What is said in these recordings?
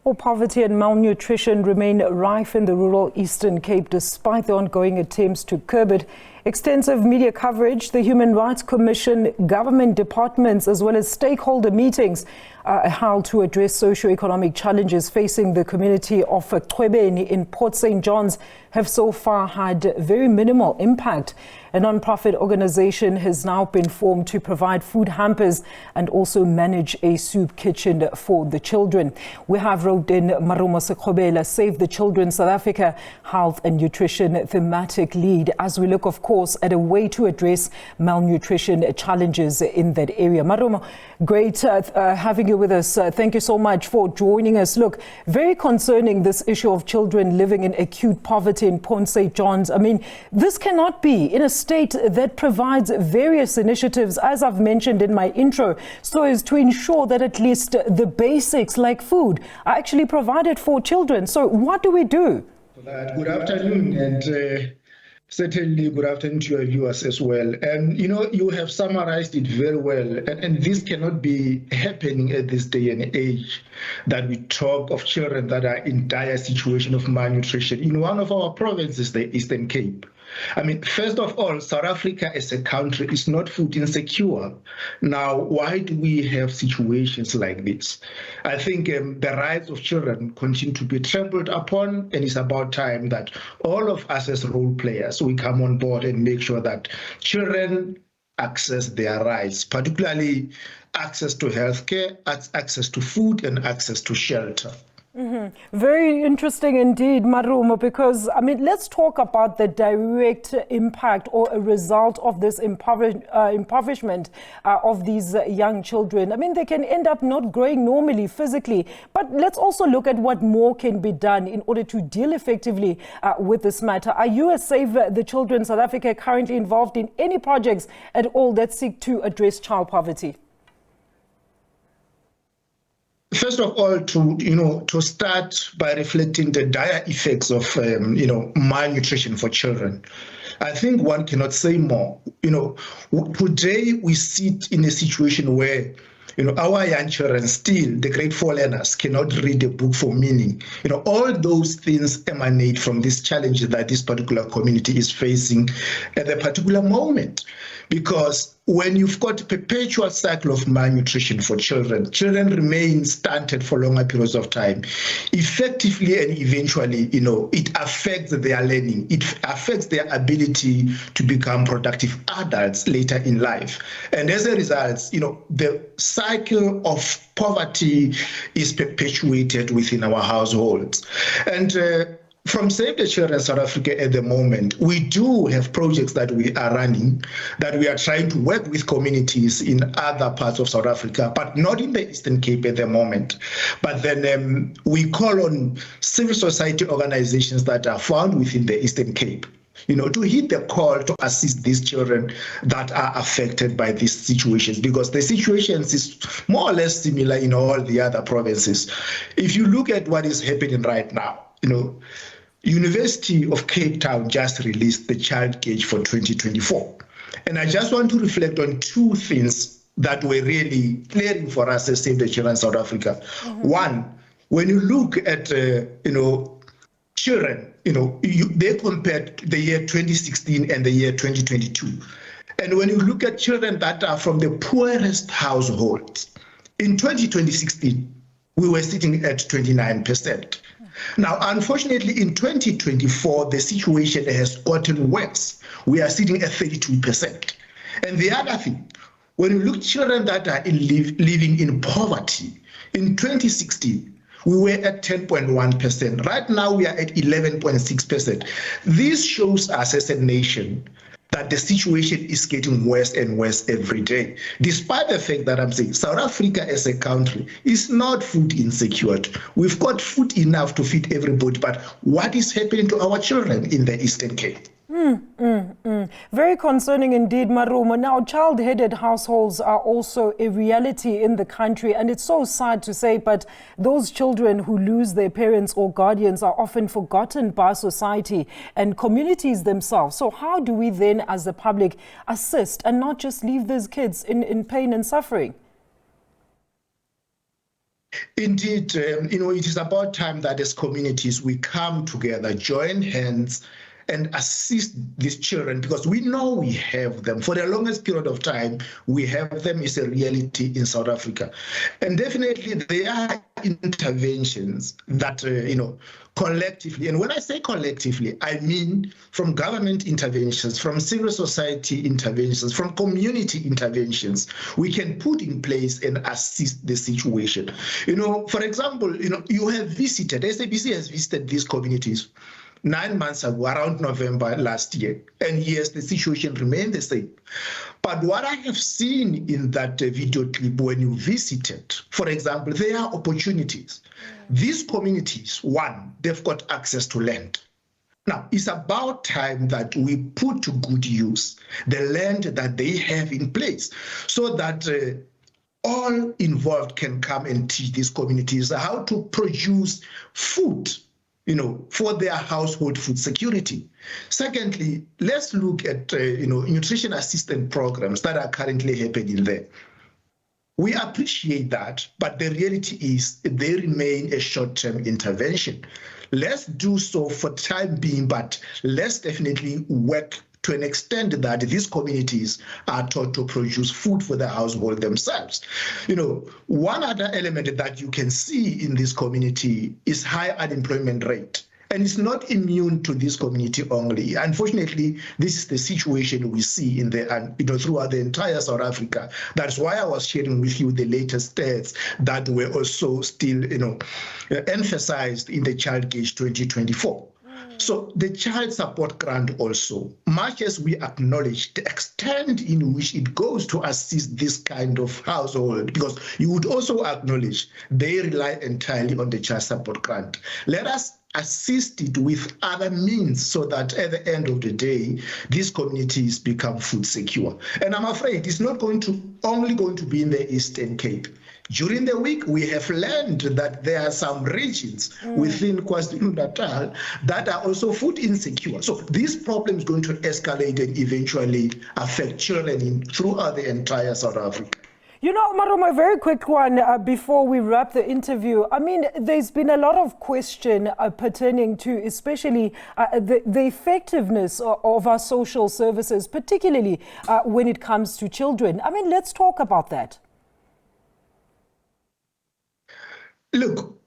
Well, poverty and malnutrition remain rife in the rural Eastern Cape despite the ongoing attempts to curb it. Extensive media coverage, the Human Rights Commission, government departments, as well as stakeholder meetings are held to address socio-economic challenges facing the community of Chwebeni in Port St. John's have so far had very minimal impact. A non-profit organization has now been formed to provide food hampers and also manage a soup kitchen for the children. We have roped in Marumo Sekgobela, Save the Children South Africa Health and Nutrition thematic lead, as we look, of course, at a way to address malnutrition challenges in that area. Marumo, great having you with us. Thank you so much for joining us. Look, very concerning, this issue of children living in acute poverty in Port St. John's. I mean, this cannot be in a state that provides various initiatives, as I've mentioned in my intro, so as to ensure that at least the basics like food are actually provided for children. So what do we do? Good afternoon, and certainly good afternoon to your viewers as well. And you have summarized it very well, and this cannot be happening at this day and age, that we talk of children that are in dire situation of malnutrition in one of our provinces, the Eastern Cape. I mean, first of all, South Africa as a country is not food insecure. Now, why do we have situations like this? I think the rights of children continue to be trampled upon, and it's about time that all of us as role players, we come on board and make sure that children access their rights, particularly access to healthcare, access to food, and access to shelter. Very interesting indeed, Marumo, because, I mean, let's talk about the direct impact or a result of this impoverishment of these young children. I mean, they can end up not growing normally physically, but let's also look at what more can be done in order to deal effectively with this matter. Are you, as Save the Children South Africa, currently involved in any projects at all that seek to address child poverty? First of all, to start by reflecting the dire effects of malnutrition for children, I think one cannot say more. Today we sit in a situation where our young children, still the grade 4 learners, cannot read a book for meaning. All those things emanate from these challenges that this particular community is facing at a particular moment. Because when you've got a perpetual cycle of malnutrition for children, children remain stunted for longer periods of time. Effectively and eventually, it affects their learning. It affects their ability to become productive adults later in life. And as a result, the cycle of poverty is perpetuated within our households. And from Save the Children South Africa at the moment, we do have projects that we are running, that we are trying to work with communities in other parts of South Africa, but not in the Eastern Cape at the moment. But then we call on civil society organizations that are found within the Eastern Cape, to hit the call to assist these children that are affected by these situations, because the situations is more or less similar in all the other provinces. If you look at what is happening right now, University of Cape Town just released the child gauge for 2024. And I just want to reflect on two things that were really clearing for us as Save the Children South Africa. One, when you look at, children, they compared the year 2016 and the year 2022. And when you look at children that are from the poorest households, in 2016, we were sitting at 29%. Now, unfortunately, in 2024, the situation has gotten worse. We are sitting at 32%. And the other thing, when you look at children that are living in poverty, in 2016, we were at 10.1%. Right now, we are at 11.6%. This shows us as a nation that the situation is getting worse and worse every day, despite the fact that I'm saying South Africa as a country is not food insecure. We've got food enough to feed everybody, but what is happening to our children in the Eastern Cape? Very concerning indeed, Marumo. Now, child-headed households are also a reality in the country, and it's so sad to say, but those children who lose their parents or guardians are often forgotten by society and communities themselves. So how do we then, as the public, assist and not just leave these kids in pain and suffering? Indeed, it is about time that as communities we come together, join hands, and assist these children, because we know we have them. For the longest period of time, we have them is a reality in South Africa. And definitely there are interventions that, collectively, and when I say collectively, I mean from government interventions, from civil society interventions, from community interventions, we can put in place and assist the situation. For example, you have visited, SABC has visited these communities 9 months ago, around November last year. And yes, the situation remained the same. But what I have seen in that video clip when you visited, for example, there are opportunities. These communities, one, they've got access to land. Now, it's about time that we put to good use the land that they have in place so that all involved can come and teach these communities how to produce food, for their household food security. Secondly, let's look at, nutrition assistance programs that are currently happening there. We appreciate that, but the reality is they remain a short-term intervention. Let's do so for time being, but let's definitely work to an extent that these communities are taught to produce food for the household themselves. One other element that you can see in this community is high unemployment rate. And it's not immune to this community only. Unfortunately, this is the situation we see in throughout the entire South Africa. That's why I was sharing with you the latest stats that were also still, emphasized in the Child Gauge 2024. So the child support grant also, much as we acknowledge the extent in which it goes to assist this kind of household, because you would also acknowledge they rely entirely on the child support grant. Let us assist it with other means so that at the end of the day, these communities become food secure. And I'm afraid it's not only going to be in the Eastern Cape. During the week, we have learned that there are some regions within KwaZulu-Natal that are also food insecure. So this problem is going to escalate and eventually affect children throughout the entire South Africa. Marumo, a very quick one before we wrap the interview. I mean, there's been a lot of question pertaining to especially the effectiveness of our social services, particularly when it comes to children. I mean, let's talk about that. Look,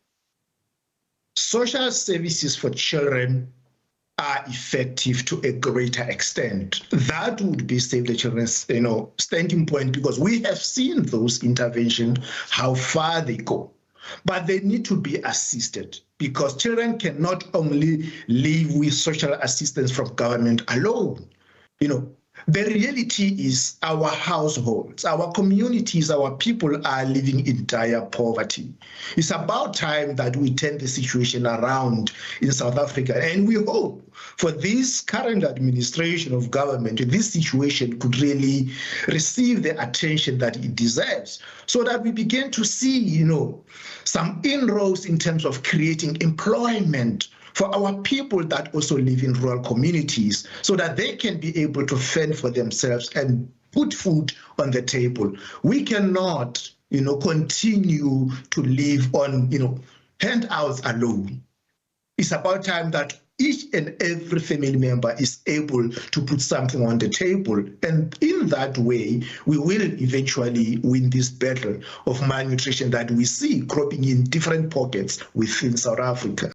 social services for children are effective to a greater extent. That would be Save the Children's, standing point, because we have seen those interventions, how far they go. But they need to be assisted, because children cannot only live with social assistance from government alone. The reality is our households, our communities, our people are living in dire poverty. It's about time that we turn the situation around in South Africa. And we hope for this current administration of government, this situation could really receive the attention that it deserves, so that we begin to see, some inroads in terms of creating employment for our people that also live in rural communities, so that they can be able to fend for themselves and put food on the table. We cannot, continue to live on, handouts alone. It's about time that each and every family member is able to put something on the table. And in that way, we will eventually win this battle of malnutrition that we see cropping in different pockets within South Africa.